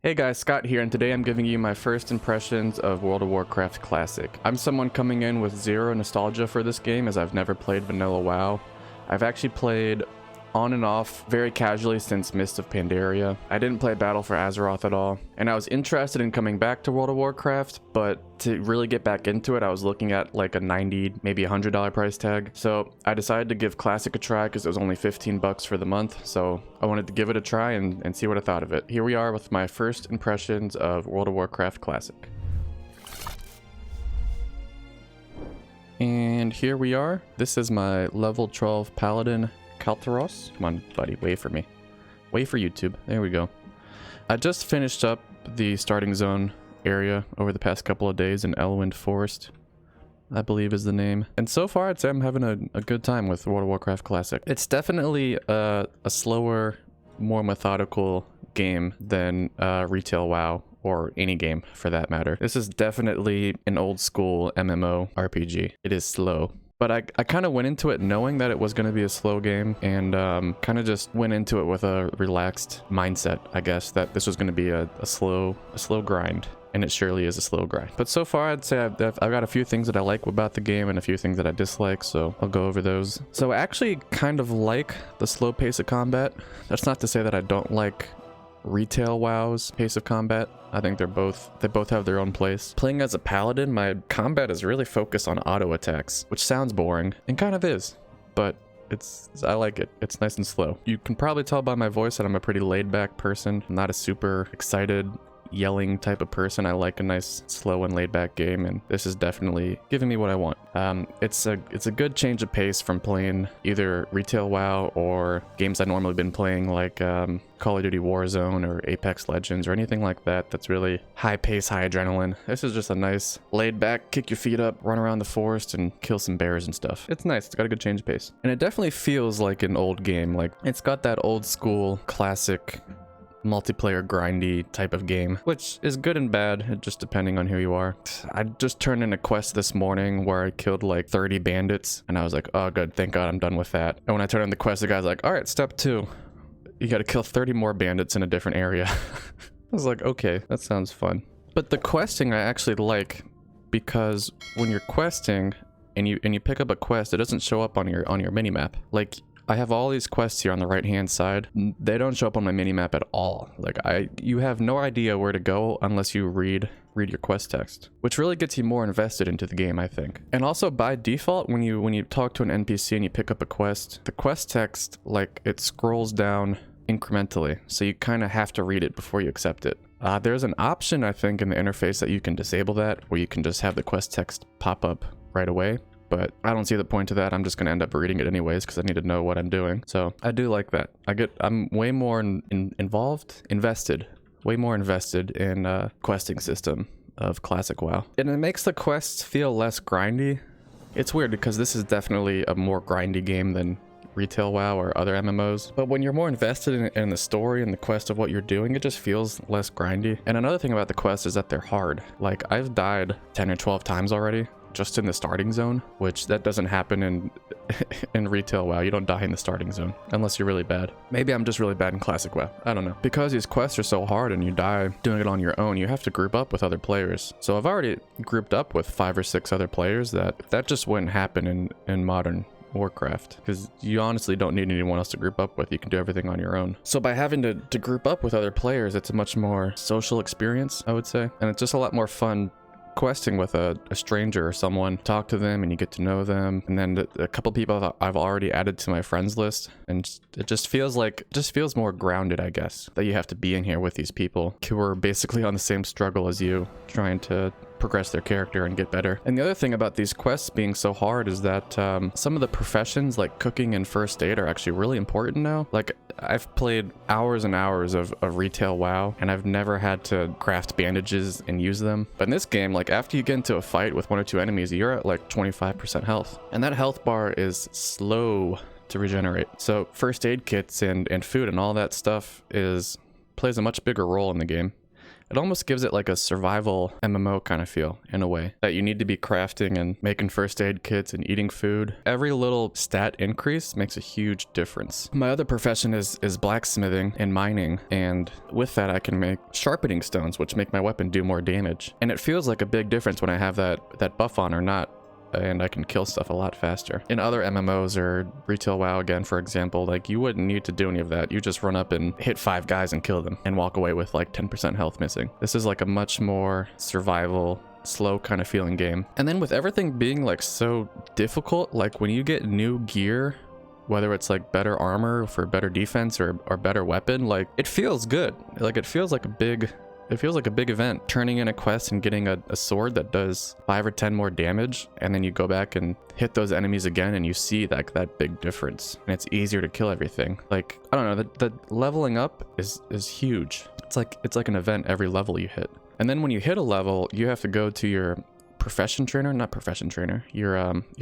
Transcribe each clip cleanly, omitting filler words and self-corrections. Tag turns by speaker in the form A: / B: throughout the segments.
A: Hey guys, Scott here, and today I'm giving you my first impressions of World of Warcraft Classic. I'm someone coming in with zero nostalgia for this game as I've never played Vanilla WoW. I've actually played on and off very casually since Mist of Pandaria. I didn't play Battle for Azeroth at all, and I was interested in coming back to World of Warcraft, but to really get back into it, I was looking at like a $90, maybe $100 price tag. So I decided to give Classic a try because it was only 15 bucks for the month. So I wanted to give it a try and see what I thought of it. Here we are with my first impressions of World of Warcraft Classic. And here we are. This is my level 12 Paladin Kaltaros. Come on, buddy, wait for me. Wait for YouTube. There we go. I just finished up the starting zone area over the past couple of days in Elwind Forest, I believe is the name. And so far, I'd say I'm having a good time with World of Warcraft Classic. It's definitely a slower, more methodical game than Retail WoW, or any game for that matter. This is definitely an old school MMO RPG. It is slow. But I kind of went into it knowing that it was going to be a slow game, and kind of just went into it with a relaxed mindset, I guess, that this was going to be a slow grind. And it surely is a slow grind. But so far, I'd say I've got a few things that I like about the game and a few things that I dislike, so I'll go over those. So I actually kind of like the slow pace of combat. That's not to say that I don't like Retail WoW's pace of combat. I think they both have their own place. Playing as a paladin, my combat is really focused on auto attacks, which sounds boring, and kind of is, but I like it. It's nice and slow. You can probably tell by my voice that I'm a pretty laid-back person. I'm not a super excited, yelling type of person. I like a nice slow and laid back game, and this is definitely giving me what I want. It's a good change of pace from playing either Retail WoW or games I've normally been playing, like Call of Duty Warzone or Apex Legends or anything like that that's really high pace, high adrenaline. This is just a nice laid back, kick your feet up, run around the forest and kill some bears and stuff. It's nice. It's got a good change of pace, and it definitely feels like an old game. Like, it's got that old school classic multiplayer grindy type of game, which is good and bad, just depending on who you are. I just turned in a quest this morning where I killed like 30 bandits, and I was like, oh good, thank god I'm done with that. And when I turned in the quest, the guy's like, all right, step 2, you gotta kill 30 more bandits in a different area. I was like, okay, that sounds fun. But the questing I actually like, because when you're questing and you pick up a quest, it doesn't show up on your minimap. Like, I have all these quests here on the right hand side. They don't show up on my minimap at all. Like, you have no idea where to go unless you read your quest text, which really gets you more invested into the game, I think. And also by default, when you talk to an NPC and you pick up a quest, the quest text, like, it scrolls down incrementally, so you kind of have to read it before you accept it. There's an option, I think, in the interface that you can disable that, where you can just have the quest text pop up right away. But I don't see the point to that. I'm just going to end up reading it anyways because I need to know what I'm doing. So I do like that. I'm way more invested in questing system of Classic WoW. And it makes the quests feel less grindy. It's weird because this is definitely a more grindy game than Retail WoW or other MMOs. But when you're more invested in the story and the quest of what you're doing, it just feels less grindy. And another thing about the quests is that they're hard. Like, I've died 10 or 12 times already, just in the starting zone, which that doesn't happen in Retail WoW. You don't die in the starting zone unless you're really bad. Maybe I'm just really bad in Classic WoW. I don't know. Because these quests are so hard and you die doing it on your own, you have to group up with other players. So I've already grouped up with 5 or 6 other players. That just wouldn't happen in modern Warcraft, because you honestly don't need anyone else to group up with. You can do everything on your own. So by having to group up with other players, it's a much more social experience, I would say. And it's just a lot more fun questing with a stranger or someone. Talk to them and you get to know them, and then a couple people I've already added to my friends list, and it just feels more grounded, I guess, that you have to be in here with these people who are basically on the same struggle as you, trying to progress their character and get better. And the other thing about these quests being so hard is that some of the professions like cooking and first aid are actually really important now. Like, I've played hours and hours of Retail WoW, and I've never had to craft bandages and use them. But in this game, like, after you get into a fight with 1 or 2 enemies, you're at like 25% health. And that health bar is slow to regenerate. So first aid kits and food and all that stuff plays a much bigger role in the game. It almost gives it like a survival MMO kind of feel in a way, that you need to be crafting and making first aid kits and eating food. Every little stat increase makes a huge difference. My other profession is blacksmithing and mining, and with that I can make sharpening stones, which make my weapon do more damage. And it feels like a big difference when I have that buff on or not, and I can kill stuff a lot faster. In other MMOs or retail WoW again, for example, like you wouldn't need to do any of that. You just run up and hit 5 guys and kill them and walk away with like 10% health missing. This is like a much more survival, slow kind of feeling game. And then with everything being like so difficult, like when you get new gear, whether it's like better armor for better defense or better weapon, like it feels good. Like it feels like a big event. Turning in a quest and getting a sword that does 5 or 10 more damage, and then you go back and hit those enemies again and you see like that big difference, and it's easier to kill everything. Like, I don't know, the leveling up is huge. It's like an event every level you hit. And then when you hit a level, you have to go to your your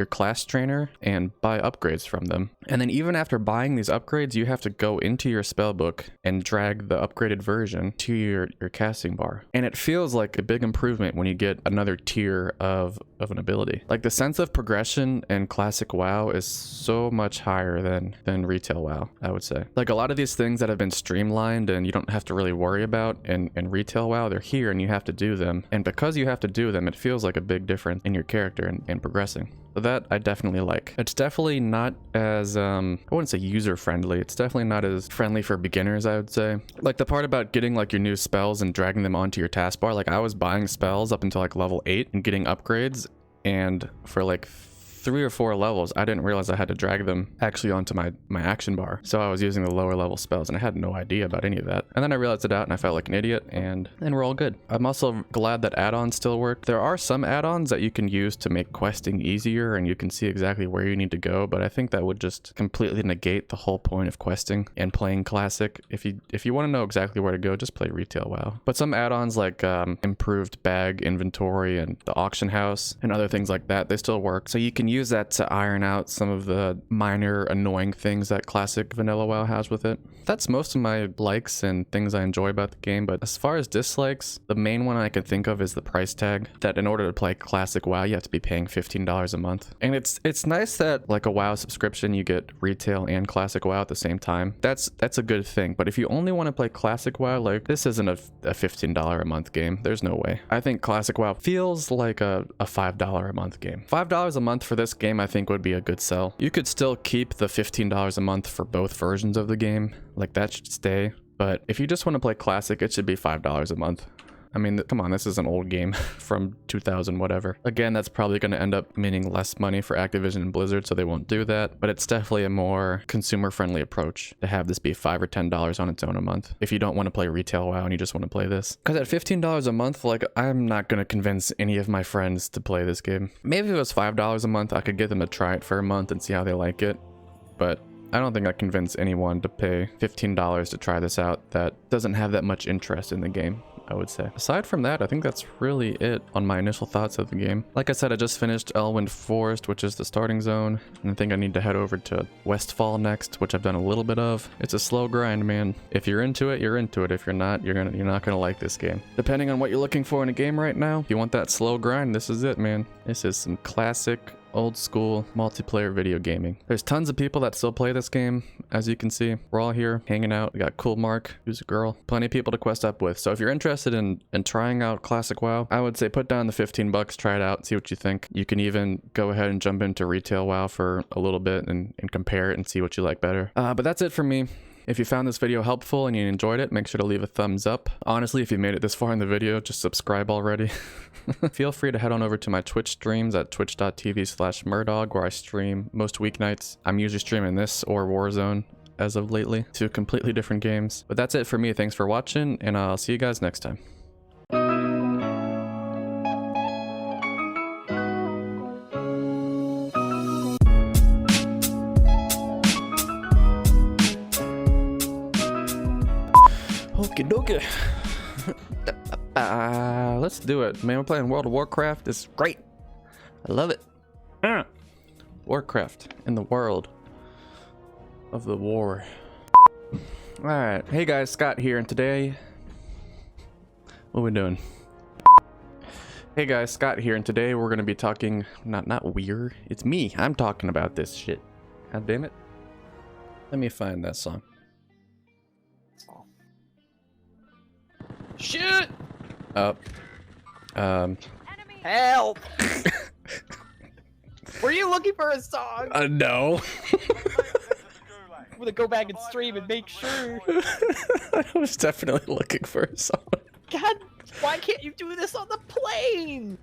A: class trainer and buy upgrades from them. And then even after buying these upgrades, you have to go into your spellbook and drag the upgraded version to your casting bar. And it feels like a big improvement when you get another tier of an ability. Like the sense of progression in classic WoW is so much higher than retail WoW, I would say. Like a lot of these things that have been streamlined and you don't have to really worry about in retail WoW, they're here and you have to do them. And because you have to do them, it feels like a big difference in your character and progressing. So that I definitely like. It's definitely not as, I wouldn't say user friendly. It's definitely not as friendly for beginners, I would say. Like the part about getting like your new spells and dragging them onto your taskbar, like I was buying spells up until like level 8 and getting upgrades, and for like 3 or 4 levels, I didn't realize I had to drag them actually onto my action bar. So I was using the lower level spells and I had no idea about any of that. And then I realized it out and I felt like an idiot, and we're all good. I'm also glad that add-ons still work. There are some add-ons that you can use to make questing easier and you can see exactly where you need to go, but I think that would just completely negate the whole point of questing and playing classic. If you want to know exactly where to go, just play retail WoW. But some add-ons like improved bag inventory and the auction house and other things like that, they still work. So you can use that to iron out some of the minor annoying things that classic vanilla WoW has with it. That's most of my likes and things I enjoy about the game, but as far as dislikes, the main one I can think of is the price tag, that in order to play classic WoW, you have to be paying $15 a month. And it's nice that like a WoW subscription, you get retail and classic WoW at the same time. That's a good thing, but if you only want to play classic WoW, like this isn't a $15 a month game. There's no way. I think classic WoW feels like a $5 a month game. $5 a month for this game I think would be a good sell. You could still keep the $15 a month for both versions of the game, like that should stay, but if you just want to play classic, it should be $5 a month. I mean, come on, this is an old game from 2000 whatever. Again, that's probably going to end up meaning less money for Activision and Blizzard, so they won't do that, but it's definitely a more consumer-friendly approach to have this be $5 or $10 on its own a month if you don't want to play retail WoW and you just want to play this. Because at $15 a month, like, I'm not going to convince any of my friends to play this game. Maybe if it was $5 a month, I could get them to try it for a month and see how they like it, but I don't think I convince anyone to pay $15 to try this out that doesn't have that much interest in the game, I would say. Aside from that, I think that's really it on my initial thoughts of the game. Like I said, I just finished Elwynn Forest, which is the starting zone, and I think I need to head over to Westfall next, which I've done a little bit of. It's a slow grind, man. If you're into it, you're into it. If you're not, you're not gonna like this game. Depending on what you're looking for in a game right now, if you want that slow grind, this is it, man. This is some classic old school multiplayer video gaming. There's tons of people that still play this game, as you can see. We're all here hanging out. We got Cool Mark, who's a girl. Plenty of people to quest up with. So if you're interested in trying out classic WoW, I would say put down the 15 bucks, try it out, see what you think. You can even go ahead and jump into retail WoW for a little bit and compare it and see what you like better. But that's it for me. If you found this video helpful and you enjoyed it, make sure to leave a thumbs up. Honestly, if you made it this far in the video, just subscribe already. Feel free to head on over to my Twitch streams at twitch.tv/Murdog, where I stream most weeknights. I'm usually streaming this or Warzone as of lately, two completely different games. But that's it for me. Thanks for watching, and I'll see you guys next time. Okie dokie. Let's do it, man. We're playing World of Warcraft. It's great. I love it. Warcraft in the world of the war. Alright. Hey guys, Scott here, and today What we doing? Hey guys, Scott here, and today we're gonna be talking. Not weird. It's me. I'm talking about this shit. God damn it. Let me find that song.
B: Shoot!
A: Oh.
B: Help! Were you looking for a song?
A: No.
B: I'm gonna go back and stream and make sure.
A: I was definitely looking for a song.
B: God, why can't you do this on the plane?